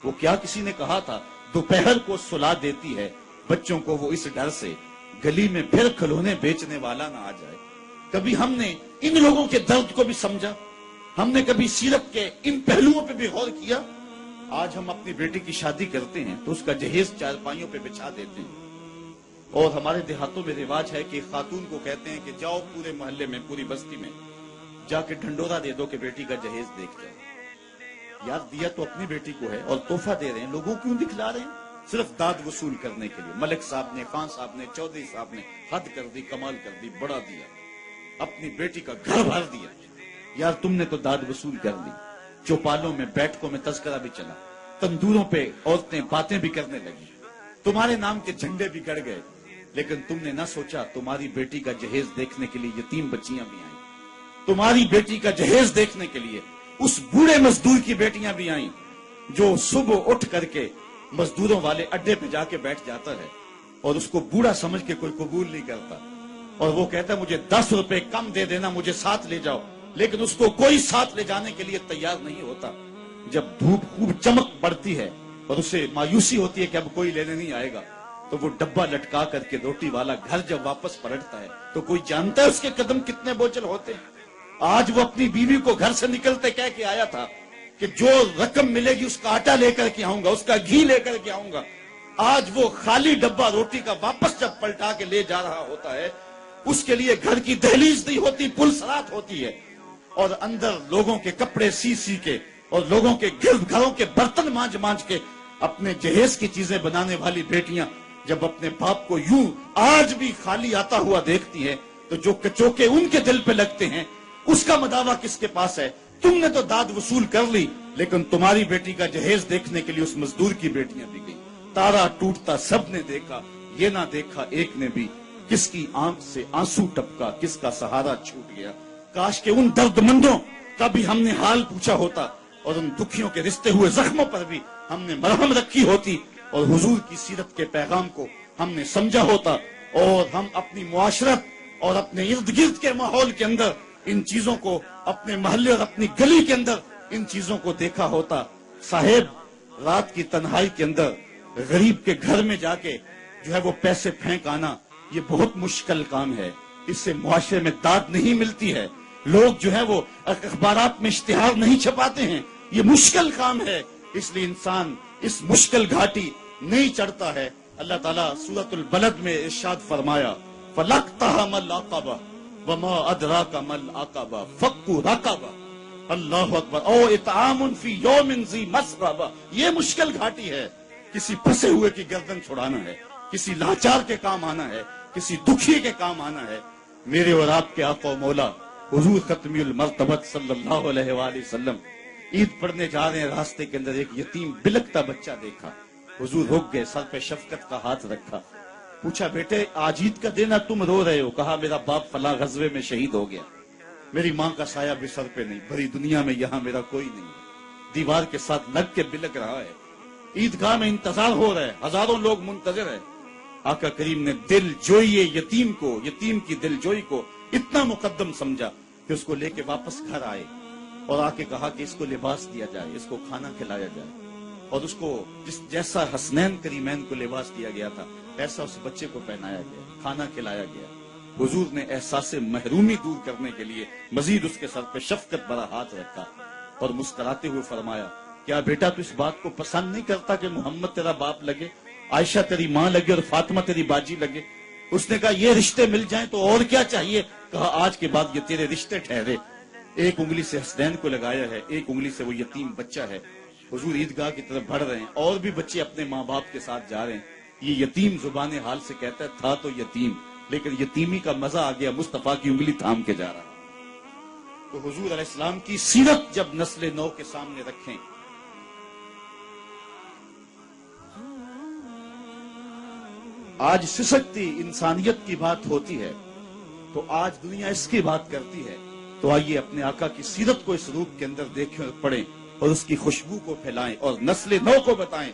وہ کیا کسی نے کہا تھا، دوپہر کو سلا دیتی ہے بچوں کو وہ اس ڈر سے، گلی میں پھر کھلونے بیچنے والا نہ آ جائے۔ کبھی ہم نے ان لوگوں کے درد کو بھی سمجھا؟ ہم نے کبھی سیرت کے ان پہلوؤں پہ بھی غور کیا؟ آج ہم اپنی بیٹی کی شادی کرتے ہیں تو اس کا جہیز چارپائیوں پہ بچھا دیتے ہیں، اور ہمارے دیہاتوں میں رواج ہے کہ خاتون کو کہتے ہیں کہ جاؤ پورے محلے میں، پوری بستی میں جا کے ڈھنڈورا دے دو کہ بیٹی کا جہیز دیکھ جاؤ۔ یار دیا تو اپنی بیٹی کو ہے اور تحفہ دے رہے ہیں، لوگوں کیوں دکھلا رہے ہیں؟ صرف داد وصول کرنے کے لیے۔ ملک صاحب نے، خان صاحب نے، چودھری صاحب نے حد کر دی، کمال کر دی، بڑا دیا، اپنی بیٹی کا گھر بھر دیا۔ یار تم نے تو داد وصول کر لی، چوپالوں میں، بیٹھکوں میں تذکرہ بھی چلا، تندوروں پہ عورتیں باتیں بھی کرنے لگی، تمہارے نام کے جھنڈے بھی گڑ گئے، لیکن تم نے نہ سوچا تمہاری بیٹی کا جہیز دیکھنے کے لیے یتیم بچیاں بھی آئیں، تمہاری بیٹی کا جہیز دیکھنے کے لیے اس بوڑھے مزدور کی بیٹیاں بھی آئیں جو صبح اٹھ کر کے مزدوروں والے اڈے پہ جا کے بیٹھ جاتا ہے اور اس کو بوڑھا سمجھ کے کوئی قبول نہیں کرتا، اور وہ کہتا ہے مجھے 10 روپے کم دے دینا، مجھے ساتھ لے جاؤ، لیکن اس کو کوئی ساتھ لے جانے کے لیے تیار نہیں ہوتا۔ جب دھوپ خوب چمک پڑتی ہے اور اسے مایوسی ہوتی ہے کہ اب کوئی لینے نہیں آئے گا، تو وہ ڈبہ لٹکا کر کے روٹی والا گھر جب واپس پلٹتا ہے تو کوئی جانتا ہے اس کے قدم کتنے بوجھل ہوتے ہیں؟ آج وہ اپنی بیوی کو گھر سے نکلتے کہہ کے آیا تھا کہ جو رقم ملے گی اس کا آٹا لے کر کے آؤں گا، اس کا گھی لے کر کے آؤں گا۔ آج وہ خالی ڈبہ روٹی کا واپس جب پلٹا کے لے جا رہا ہوتا ہے، اس کے لیے گھر کی دہلیز نہیں ہوتی، پلسرات ہوتی ہے، اور اندر لوگوں کے کپڑے سی سی کے اور لوگوں کے گھروں کے برتن مانج مانج کے اپنے جہیز کی چیزیں بنانے والی بیٹیاں جب اپنے باپ کو یوں آج بھی خالی آتا ہوا دیکھتی ہیں تو جو کچوکے ان کے دل پہ لگتے ہیں اس کا مداوع کس کے پاس ہے؟ تم نے تو داد وصول کر لی، لیکن تمہاری بیٹی کا جہیز دیکھنے کے لیے اس مزدور کی بیٹیاں بھی گئی۔ تارا ٹوٹتا سب نے دیکھا، یہ نہ دیکھا ایک نے بھی، کس کی آنکھ سے آنسو ٹپکا، کس کا سہارا چھوٹ گیا۔ کاش کہ ان درد مندوں کا بھی ہم نے حال پوچھا ہوتا، اور ان دکھیوں کے رشتے ہوئے زخموں پر بھی ہم نے مرہم رکھی ہوتی، اور حضور کی سیرت کے پیغام کو ہم نے سمجھا ہوتا، اور ہم اپنی معاشرت اور اپنے ارد گرد کے ماحول کے اندر ان چیزوں کو، اپنے محلے اور اپنی گلی کے اندر ان چیزوں کو دیکھا ہوتا۔ صاحب رات کی تنہائی کے اندر غریب کے گھر میں جا کے جو ہے وہ پیسے پھینک آنا، یہ بہت مشکل کام ہے، اس سے معاشرے میں داد نہیں ملتی ہے، لوگ جو ہے وہ اخبارات میں اشتہار نہیں چھپاتے ہیں، یہ مشکل کام ہے، اس لیے انسان اس مشکل گھاٹی نہیں چڑھتا ہے۔ اللہ تعالیٰ سورۃ البلد میں ارشاد فرمایا فَلَقْتَحَمَ الْعَقَبَةَ وَمَا أَدْرَاكَ مَا الْعَقَبَةُ فَكُّ رَقَبَةٍ، اللہ اکبر، او اطعام فی یوم ذی مسغبہ، یہ مشکل گھاٹی ہے، کسی پھنسے ہوئے کی گردن چھڑانا ہے، کسی لاچار کے کام آنا ہے، کسی دکھی کے کام آنا ہے۔ میرے اور آپ کے آقا و مولا حضور ختمی المرتبت صلی اللہ علیہ وآلہ وسلم عید پڑھنے جا رہے ہیں، راستے کے اندر ایک یتیم بلکتا بچہ دیکھا، حضور رک گئے، سر پہ شفقت کا ہاتھ رکھا، پوچھا بیٹے آج عید کا دن ہے تم رو رہے ہو؟ کہا میرا باپ فلاں غزوے میں شہید ہو گیا، میری ماں کا سایہ بھی سر پہ نہیں، بھری دنیا میں یہاں میرا کوئی نہیں ہے، دیوار کے ساتھ لگ کے بلک رہا ہے، عیدگاہ میں انتظار ہو رہا ہے، ہزاروں لوگ منتظر ہیں۔ آقا کریم نے دل جوئی یتیم کو، یتیم کی دل جوئی کو اتنا مقدم سمجھا کہ اس کو لے کے واپس گھر آئے اور آ کے کہا کہ اس کو لباس دیا جائے، اس کو کھانا کھلایا جائے، اور اس کو جیسا حسنین کریمین کو لباس دیا گیا تھا ایسا اس بچے کو پہنایا گیا، کھانا کھلایا گیا۔ حضور نے احساس محرومی دور کرنے کے لیے مزید اس کے سر پہ شفقت بھرا ہاتھ رکھا اور مسکراتے ہوئے فرمایا کیا بیٹا تو اس بات کو پسند نہیں کرتا کہ محمد تیرا باپ لگے، عائشہ تیری ماں لگے اور فاطمہ تیری باجی لگے؟ اس نے کہا یہ رشتے مل جائیں تو اور کیا چاہیے؟ کہا آج کے بعد یہ تیرے رشتے ٹھہرے۔ ایک انگلی سے حسنین کو لگایا ہے، ایک انگلی سے وہ یتیم بچہ ہے۔ حضور عیدگاہ کی طرف بڑھ رہے ہیں، اور بھی بچے اپنے ماں باپ کے ساتھ جا رہے ہیں۔ یہ یتیم زبان حال سے کہتا ہے تھا تو یتیم، لیکن یتیمی کا مزہ آ گیا، مصطفیٰ کی انگلی تھام کے جا رہا۔ تو حضور علیہ السلام کی سیرت جب نسل نو کے سامنے رکھیں، آج سسکتی انسانیت کی بات ہوتی ہے تو آج دنیا اس کی بات کرتی ہے، تو آئیے اپنے آقا کی سیرت کو اس روپ کے اندر دیکھیں اور پڑھیں اور اس کی خوشبو کو پھیلائیں اور نسل نو کو بتائیں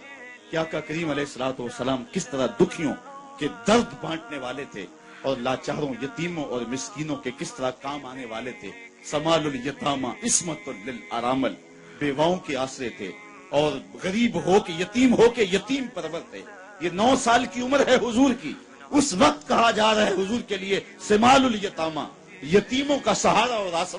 کہ آقا کریم علیہ الصلوۃ والسلام کس طرح دکھیوں کے درد بانٹنے والے تھے اور لاچاروں، یتیموں اور مسکینوں کے کس طرح کام آنے والے تھے۔ سمال الیتامى عصمۃ للارامل، بیواؤں کے آسرے تھے، اور غریب ہو کے یتیم ہو کے یتیم پرور تھے. یہ 9 سال کی عمر ہے حضور کی. اس وقت کہا جا رہا ہے حضور کے لیے سمال الیتامہ، یتیموں کا سہارا اور آسرا.